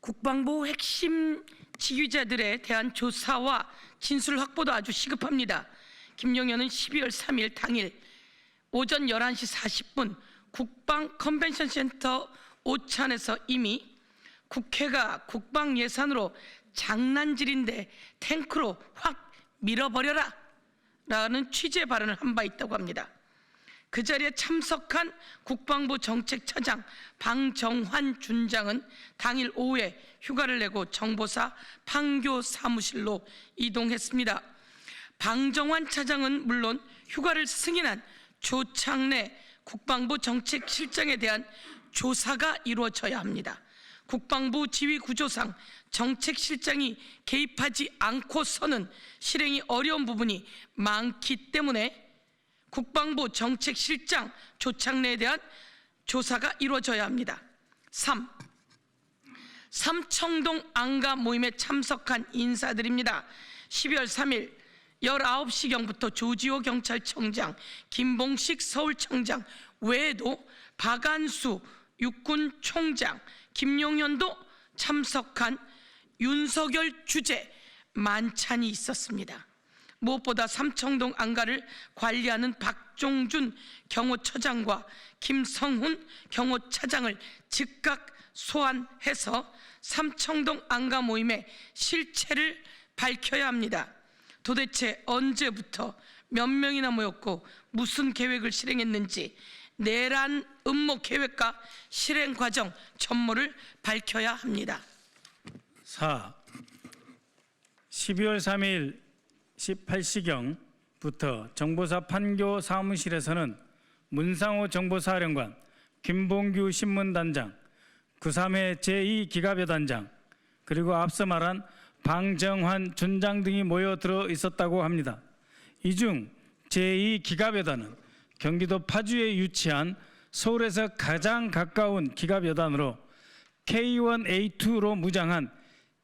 국방부 핵심 지휘자들에 대한 조사와 진술 확보도 아주 시급합니다. 김용현은 12월 3일 당일 오전 11시 40분 국방 컨벤션 센터 오찬에서 이미 국회가 국방 예산으로 장난질인데 탱크로 확 밀어버려라 라는 취지의 발언을 한 바 있다고 합니다. 그 자리에 참석한 국방부 정책차장 방정환 준장은 당일 오후에 휴가를 내고 정보사 판교 사무실로 이동했습니다. 방정환 차장은 물론 휴가를 승인한 조창래 국방부 정책실장에 대한 조사가 이루어져야 합니다. 국방부 지휘구조상 정책실장이 개입하지 않고서는 실행이 어려운 부분이 많기 때문에 국방부 정책실장 조창래에 대한 조사가 이루어져야 합니다. 3. 삼청동 안가 모임에 참석한 인사들입니다. 12월 3일 19시경부터 조지호 경찰청장, 김봉식 서울청장 외에도 박안수 육군 총장, 김용현도 참석한 윤석열 주재 만찬이 있었습니다. 무엇보다 삼청동 안가를 관리하는 박종준 경호처장과 김성훈 경호차장을 즉각 소환해서 삼청동 안가 모임의 실체를 밝혀야 합니다. 도대체 언제부터 몇 명이나 모였고 무슨 계획을 실행했는지 내란 음모 계획과 실행 과정 전모를 밝혀야 합니다. 4. 12월 3일 18시경부터 정보사 판교 사무실에서는 문상호 정보사령관, 김봉규 신문단장, 93회 제2기갑여단장, 그리고 앞서 말한 방정환 준장 등이 모여들어 있었다고 합니다. 이 중 제2기갑여단은 경기도 파주에 위치한 서울에서 가장 가까운 기갑여단으로 K1A2로 무장한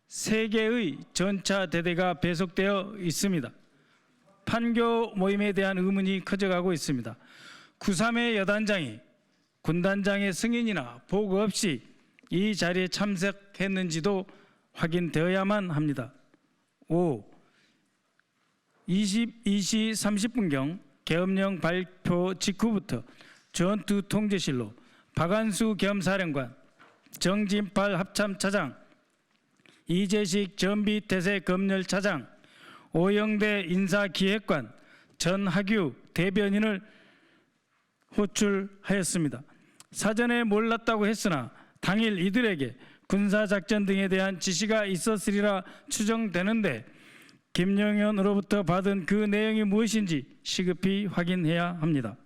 3개의 전차대대가 배속되어 있습니다. 판교 모임에 대한 의문이 커져가고 있습니다. 93회 여단장이 군단장의 승인이나 보고 없이 이 자리에 참석했는지도 확인되어야만 합니다. 5. 22시 30분경 계엄령 발표 직후부터 전투 통제실로 박안수 겸사령관, 정진팔 합참차장, 이재식 전비태세검열차장, 오영대 인사기획관, 전하규 대변인을 호출하였습니다. 사전에 몰랐다고 했으나 당일 이들에게 군사작전 등에 대한 지시가 있었으리라 추정되는데 김용현으로부터 받은 그 내용이 무엇인지 시급히 확인해야 합니다.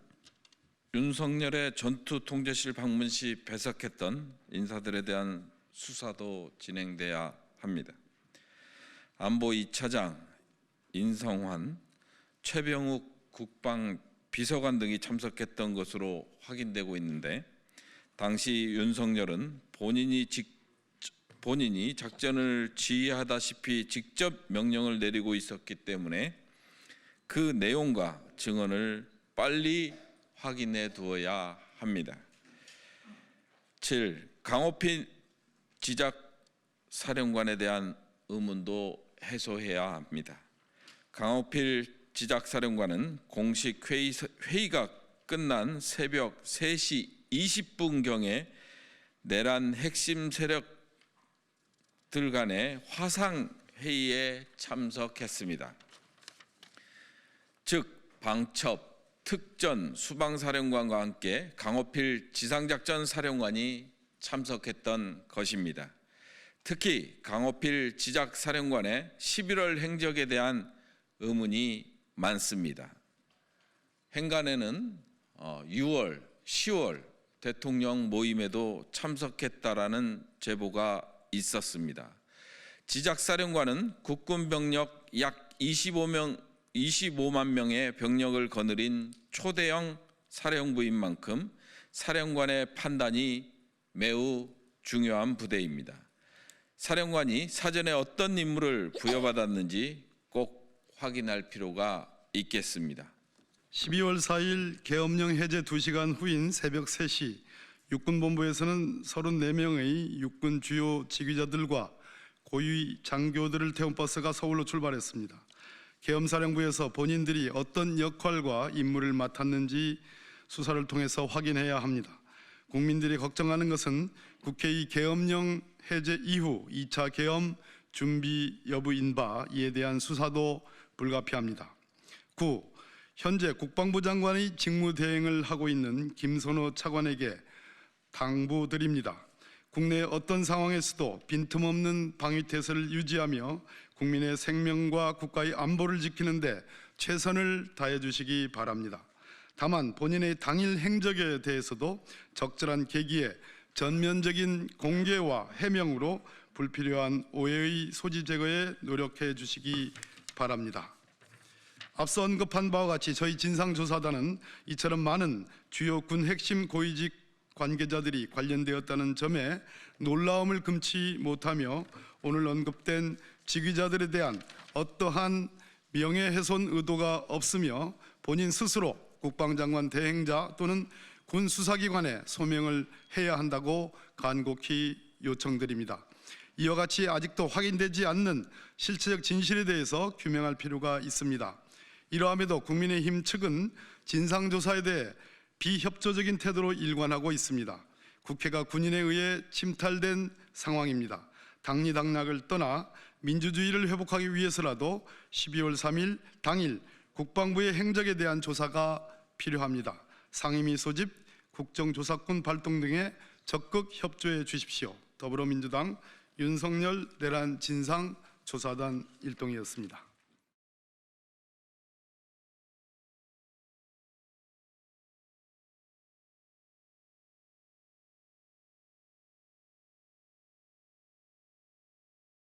윤석열의 전투 통제실 방문 시 배석했던 인사들에 대한 수사도 진행돼야 합니다. 안보 2차장 인성환, 최병욱 국방 비서관 등이 참석했던 것으로 확인되고 있는데 당시 윤석열은 본인이 작전을 지휘하다시피 직접 명령을 내리고 있었기 때문에 그 내용과 증언을 빨리 확인해 두어야 합니다. 7. 강호필 지작사령관에 대한 의문도 해소해야 합니다. 강호필 지작사령관은 공식 회의가 끝난 새벽 3시 20분경에 내란 핵심 세력들 간의 화상회의에 참석했습니다. 즉 방첩, 특전, 수방사령관과 함께 강호필 지상작전 사령관이 참석했던 것입니다. 특히 강호필 지작사령관의 11월 행적에 대한 의문이 많습니다. 행간에는 6월, 10월 대통령 모임에도 참석했다라는 제보가 있었습니다. 지작사령관은 국군 병력 약 25만 명의 병력을 거느린 초대형 사령부인 만큼 사령관의 판단이 매우 중요한 부대입니다. 사령관이 사전에 어떤 임무를 부여받았는지 꼭 확인할 필요가 있겠습니다. 12월 4일 계엄령 해제 2시간 후인 새벽 3시 육군본부에서는 34명의 육군 주요 지휘자들과 고위 장교들을 태운 버스가 서울로 출발했습니다. 계엄사령부에서 본인들이 어떤 역할과 임무를 맡았는지 수사를 통해서 확인해야 합니다. 국민들이 걱정하는 것은 국회의 계엄령 해제 이후 2차 계엄 준비 여부인 바 이에 대한 수사도 불가피합니다. 9. 현재 국방부 장관의 직무대행을 하고 있는 김선호 차관에게 당부드립니다. 국내 어떤 상황에서도 빈틈없는 방위태세를 유지하며 국민의 생명과 국가의 안보를 지키는 데 최선을 다해 주시기 바랍니다. 다만 본인의 당일 행적에 대해서도 적절한 계기에 전면적인 공개와 해명으로 불필요한 오해의 소지 제거에 노력해 주시기 바랍니다. 앞서 언급한 바와 같이 저희 진상조사단은 이처럼 많은 주요 군 핵심 고위직 관계자들이 관련되었다는 점에 놀라움을 금치 못하며 오늘 언급된 지휘자들에 대한 어떠한 명예훼손 의도가 없으며 본인 스스로 국방장관 대행자 또는 군 수사기관에 소명을 해야 한다고 간곡히 요청드립니다. 이와 같이 아직도 확인되지 않는 실체적 진실에 대해서 규명할 필요가 있습니다. 이러함에도 국민의힘 측은 진상조사에 대해 비협조적인 태도로 일관하고 있습니다. 국회가 군인에 의해 침탈된 상황입니다. 당리당락을 떠나 민주주의를 회복하기 위해서라도 12월 3일 당일 국방부의 행적에 대한 조사가 필요합니다. 상임위 소집, 국정조사권 발동 등에 적극 협조해 주십시오. 더불어민주당 윤석열 내란 진상조사단 일동이었습니다.